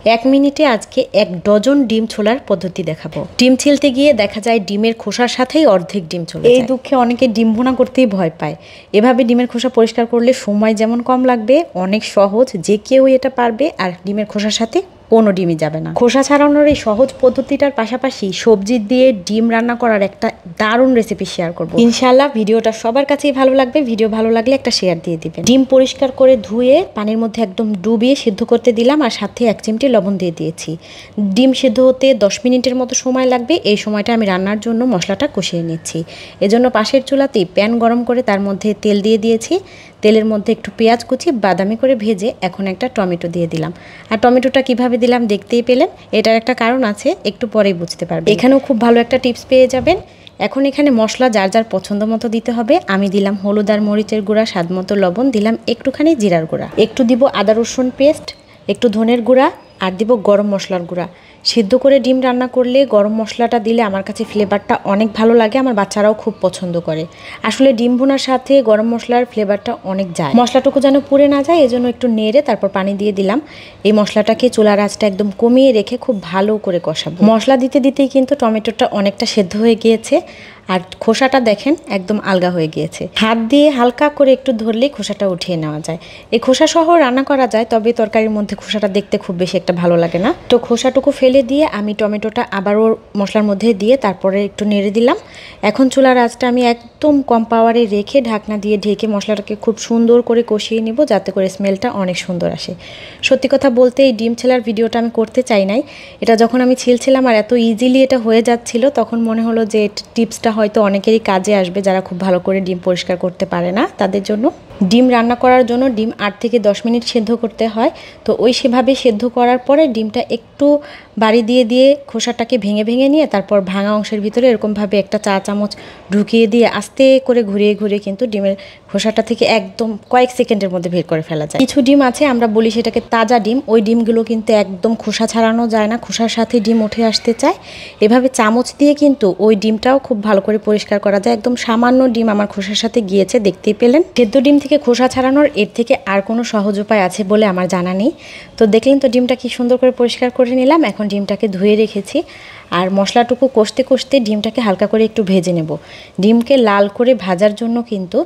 1 মিনিটে আজকে 1 ডজন ডিম ছোলার পদ্ধতি দেখাবো। ডিম ছিলতে গিয়ে দেখা যায় ডিমের খোসার সাথেই অর্ধেক ডিম চলে যায়। এই দুঃখে অনেকে ডিম ভুনা করতেই ভয় পায়। এভাবে ডিমের খোসা পরিষ্কার করলে সময় যেমন কম লাগবে, অনেক সহজ, যে কেউ এটা পারবে, আর ডিমের খোসার সাথে কোনো ডিমই যাবে না। খোসা ছাড়ানোর এই সহজ পদ্ধতিটার পাশাপাশি সবজি দিয়ে ডিম রান্না করার একটা দারুণ রেসিপি শেয়ার করব ইনশাআল্লাহ। ভিডিওটা সবার কাছেই ভালো লাগবে। ভিডিও ভালো লাগলে একটা শেয়ার দিয়ে দিবেন। ডিম পরিষ্কার করে ধুয়ে পানির মধ্যে একদম ডুবিয়ে সিদ্ধ করতে দিলাম, আর সাথে 1 চিমটি লবণ দিয়ে দিয়েছি। ডিম সিদ্ধ হতে 10 মিনিটের মতো সময় লাগবে। এই সময়টা আমি রান্নার জন্য মশলাটা কষিয়ে নিচ্ছি। এজন্য পাশের চুলাতেই প্যান গরম করে তার মধ্যে তেল দিয়ে দিয়েছি। তেলের মধ্যে একটু পেঁয়াজ কুচি বাদামি করে ভেজে এখন একটা টমেটো দিয়ে দিলাম। আর টমেটোটা কিভাবে দিলাম দেখতেই পেলেন। এটার একটা কারণ আছে, একটু পরেই বুঝতে পারবেন। এখানেও খুব ভালো একটা টিপস পেয়ে যাবেন। এখন এখানে মশলা যার যার পছন্দ মতো দিতে হবে। আমি দিলাম হলুদ আর মরিচের গুঁড়া, স্বাদ মতো লবণ, দিলাম একটুখানি জিরার গুঁড়া, একটু দিব আদা রসুন পেস্ট, একটু ধনের গুঁড়া, আর দিব গরম মশলার গুঁড়া। সিদ্ধ করে ডিম রান্না করলে গরম মশলাটা দিলে আমার কাছে ফ্লেভারটা অনেক ভালো লাগে, আমার বাচ্চারাও খুব পছন্দ করে। আসলে ডিম ভুনার সাথে গরম মশলার ফ্লেভারটা অনেক যায়। মশলাটুকু যেন পুড়ে না যায়, এজন্য একটু নেড়ে তারপর পানি দিয়ে দিলাম। এই মশলাটাকে চুলার আঁচটা একদম কমিয়ে রেখে খুব ভালো করে কষাবো। মশলা দিতে দিতেই কিন্তু টমেটোটা অনেকটা সেদ্ধ হয়ে গিয়েছে, আর খোসাটা দেখেন একদম আলগা হয়ে গিয়েছে। হাত দিয়ে হালকা করে একটু ধরলেই খোসাটা উঠিয়ে নেওয়া যায়। এই খোসা সহ রান্না করা যায়, তবে তরকারির মধ্যে খোসাটা দেখতে খুব বেশি একটা ভালো লাগে না। তো খোসাটুকু ফেলে দিয়ে আমি টমেটোটা আবারও মশলার মধ্যে দিয়ে তারপরে একটু নেড়ে দিলাম। এখন চুলার আঁচটা আমি একদম কম পাওয়ারে রেখে ঢাকনা দিয়ে ঢেকে মশলাটাকে খুব সুন্দর করে কষিয়ে নিব, যাতে করে স্মেলটা অনেক সুন্দর আসে। সত্যি কথা বলতে এই ডিম ছেলার ভিডিওটা আমি করতে চাই নাই। এটা যখন আমি ছিলছিলাম আর এত ইজিলি এটা হয়ে যাচ্ছিল, তখন মনে হলো যে টিপসটা হয়তো অনেকেরই কাজে আসবে, যারা খুব ভালো করে ডিম পরিষ্কার করতে পারে না তাদের জন্য। ডিম রান্না করার জন্য ডিম 8 থেকে 10 মিনিট সেদ্ধ করতে হয়। তো সেভাবে সেদ্ধ করার পরে ডিমটা একটু বাড়ি দিয়ে দিয়ে খোসাটাকে ভেঙে ভেঙে নিয়ে তারপর ভাঙা অংশের ভিতরে এরকমভাবে একটা চা চামচ ঢুকিয়ে দিয়ে আস্তে করে ঘুরিয়ে ঘুরিয়ে কিন্তু ডিমের খোসাটা থেকে একদম কয়েক সেকেন্ডের মধ্যে বের করে ফেলা যায়। কিছু ডিম আছে আমরা বলি সেটাকে তাজা ডিম, ওই ডিমগুলো কিন্তু একদম খোসা ছাড়ানো যায় না, খোসার সাথে ডিম উঠে আসতে চায়। এভাবে চামচ দিয়ে কিন্তু ওই ডিমটাও খুব ভালো করে পরিষ্কার করা যায়। একদম সামান্য ডিম আমার খোসার সাথে গিয়েছে, দেখতেই পেলেন। সেদ্ধ ডিম থেকে খোসা ছাড়ানোর এর থেকে আর কোনো সহজ উপায় আছে বলে আমার জানা নেই। তো দেখলেন তো ডিমটা কি সুন্দর করে পরিষ্কার করে নিলাম। এখন ডিমটাকে ধুয়ে রেখেছি, আর মশলাটুকু কষতে কষতে ডিমটাকে হালকা করে একটু ভেজে নেব। ডিমকে লাল করে ভাজার জন্য কিন্তু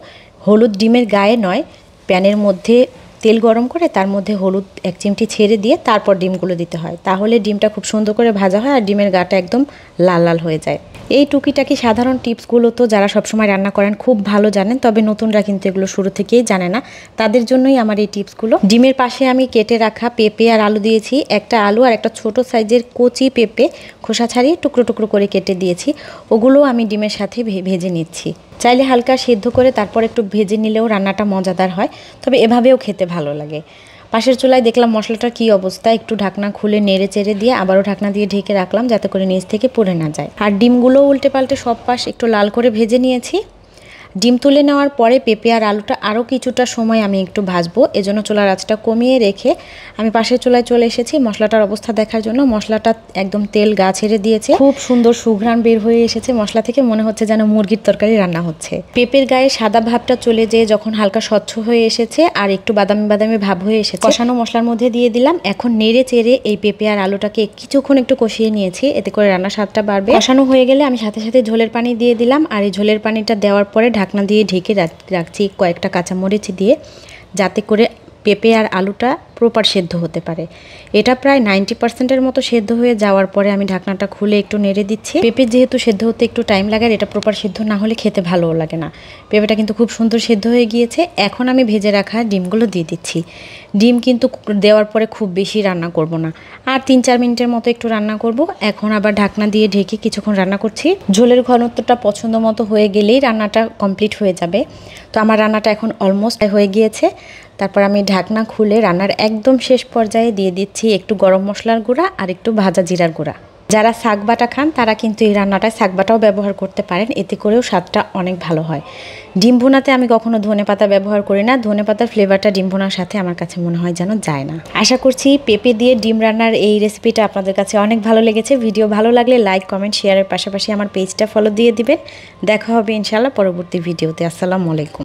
হলুদ ডিমের গায়ে নয়, প্যানের মধ্যে তেল গরম করে তার মধ্যে হলুদ 1 চিমটি ছেড়ে দিয়ে তারপর ডিমগুলো দিতে হয়। তাহলে ডিমটা খুব সুন্দর করে ভাজা হয় আর ডিমের গাটা একদম লাল লাল হয়ে যায়। এই টুকিটাকি সাধারণ টিপসগুলো তো যারা সবসময় রান্না করেন খুব ভালো জানেন, তবে নতুনরা কিন্তু এগুলো শুরু থেকেই জানে না, তাদের জন্যই আমার এই টিপসগুলো। ডিমের পাশে আমি কেটে রাখা পেঁপে আর আলু দিয়েছি। একটা আলু আর একটা ছোট সাইজের কচি পেঁপে খোসা ছাড়িয়ে টুকরো টুকরো করে কেটে দিয়েছি। ওগুলো আমি ডিমের সাথে ভেজে নিচ্ছি। চাইলে হালকা সেদ্ধ করে তারপর একটু ভেজে নিলেও রান্নাটা মজাদার হয়, তবে এভাবেও খেতে ভালো লাগে। পাশের চুলায় দেখলাম মশলাটার কী অবস্থা, একটু ঢাকনা খুলে নেড়ে চেড়ে দিয়ে আবারও ঢাকনা দিয়ে ঢেকে রাখলাম, যাতে করে নিচ থেকে পুড়ে না যায়। আর ডিমগুলো উল্টে পাল্টে সব পাশ একটু লাল করে ভেজে নিয়েছি। ডিম তুলে নেওয়ার পরে পেঁপে আর আলুটা আরও কিছুটা সময় আমি একটু ভাজবো, এজন্য চুলার আঁচটা কমিয়ে রেখে আমি পাশের চুলায় চলে এসেছি মশলাটার অবস্থা দেখার জন্য। মশলাটা একদম তেল গা ছেড়ে দিয়েছে, খুব সুন্দর সুঘ্রাণ বের হয়ে এসেছে মশলা থেকে, মনে হচ্ছে যেন মুরগির তরকারি রান্না হচ্ছে। পেঁপের গায়ে সাদা ভাবটা চলে যেয়ে যখন হালকা স্বচ্ছ হয়ে এসেছে আর একটু বাদামি বাদামি ভাব হয়ে এসেছে, কষানো মশলার মধ্যে দিয়ে দিলাম। এখন নেড়ে চেড়ে এই পেঁপে আর আলুটাকে কিছুক্ষণ একটু কষিয়ে নিয়েছি, এতে করে রান্নার স্বাদটা বাড়বে। কষানো হয়ে গেলে আমি সাথে সাথে ঝোলের পানি দিয়ে দিলাম, আর এই ঝোলের পানিটা দেওয়ার পরে ঢাকনা দিয়ে ঢেকে রাখছি কয়েকটা কাঁচামরিচ দিয়ে, যাতে করে পেঁপে আর আলুটা প্রপার সেদ্ধ হতে পারে। এটা প্রায় 90%-এর মতো সেদ্ধ হয়ে যাওয়ার পরে আমি ঢাকনাটা খুলে একটু নেড়ে দিচ্ছি। পেঁপে যেহেতু সেদ্ধ হতে একটু টাইম লাগে, আর এটা প্রপার সেদ্ধ না হলে খেতে ভালোও লাগে না। পেঁপেটা কিন্তু খুব সুন্দর সেদ্ধ হয়ে গিয়েছে। এখন আমি ভেজে রাখা ডিমগুলো দিয়ে দিচ্ছি। ডিম কিন্তু দেওয়ার পরে খুব বেশি রান্না করব না, আর 3-4 মিনিটের মতো একটু রান্না করব। এখন আবার ঢাকনা দিয়ে ঢেকে কিছুক্ষণ রান্না করছি। ঝোলের ঘনত্বটা পছন্দ মতো হয়ে গেলেই রান্নাটা কমপ্লিট হয়ে যাবে। তো আমার রান্নাটা এখন অলমোস্ট হয়ে গিয়েছে। তারপর আমি ঢাকনা খুলে রান্নার একদম শেষ পর্যায়ে দিয়ে দিচ্ছি একটু গরম মশলার গুঁড়া আর একটু ভাজা জিরার গুঁড়া। যারা শাক বাটা খান তারা কিন্তু এই রান্নাটায় শাক বাটাও ব্যবহার করতে পারেন, এতে করেও স্বাদটা অনেক ভালো হয়। ডিম ভুনাতে আমি কখনো ধনেপাতা ব্যবহার করি না, ধনেপাতার ফ্লেভারটা ডিম ভুনার সাথে আমার কাছে মনে হয় যেন যায় না। আশা করছি পেঁপে দিয়ে ডিম রান্নার এই রেসিপিটা আপনাদের কাছে অনেক ভালো লেগেছে। ভিডিও ভালো লাগলে লাইক, কমেন্ট, শেয়ারের পাশাপাশি আমার পেজটা ফলো দিয়ে দিবেন। দেখা হবে ইনশাআল্লাহ পরবর্তী ভিডিওতে। আসসালামু আলাইকুম।